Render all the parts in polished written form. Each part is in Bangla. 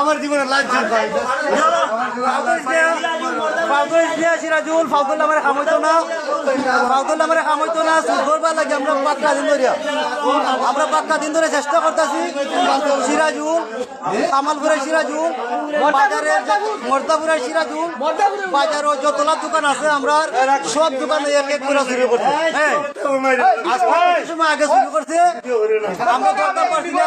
আমার জীবনের লাইফ সিরাজুল ফাউদুল আমার খামইতো না সুরবার লাগে আমরা পাক্কা দিন ধরে চেষ্টা করতেছি। সিরাজুল কামালপুরের সিরাজুল বাজারের মর্দাপুরের সিরাজুল বাজারের যতলা দোকান আছে আমরা সব দোকানে এক এক করে শুরু করছি। হ্যাঁ সময় আগে শুরু করছে আমরা করতে পারছি না।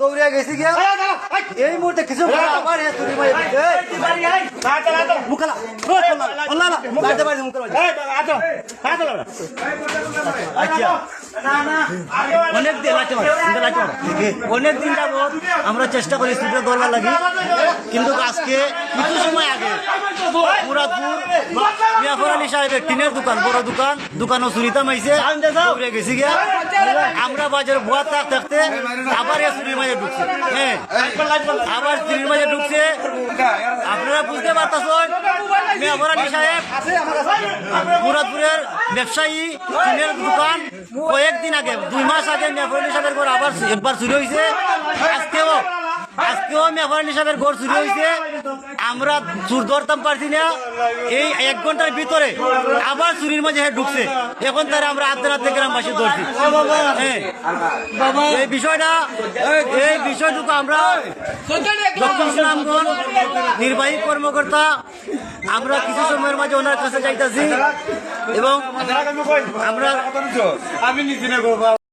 দৌড়িয়া গেছি গিয়া এই মুহূর্তে কিছু আবার অনেকদিন যাবত আমরা চেষ্টা করি স্টুডিও দৌড়ার লাগি, কিন্তু আজকে কিছু সময় আগে মুরাদপুর মিয়াফরানি সাহেবের টিনের দোকান বড় দোকানও চুরিতা মাইছে গেছি গিয়া আমরা বাজার ভুয়া থাকতে আবার চুরির মাঝে ঢুকছে। হ্যাঁ আবার চুরির মাঝে ঢুকছে। আপনারা বুঝতে পারতেছেন মিয়াফরানি সাহেব মুরাদপুরের ব্যবসায়ী টিনের দোকান কয়েকদিন আগে 2 মাস আগে মিয়াফরানি সাহেবের ঘর আবার একবার চুরি হয়েছে। আজকেও মিয়াফরানি সাহেবের ঘর চুরি হয়েছে। আমরা চুর ধরতাম পারছি না। এই 1 ঘন্টার ভিতরে আবার চুরির মাঝে ঢুকছে। এখন তারা আমরা আধা গ্রামবাসী ধরছি। এই বিষয়টুকু আমরা দক্ষিণ সুনামগঞ্জ নির্বাহী কর্মকর্তা আমরা কিছু সময়ের মাঝে ওনার কাছে যাইতেছি এবং আমরা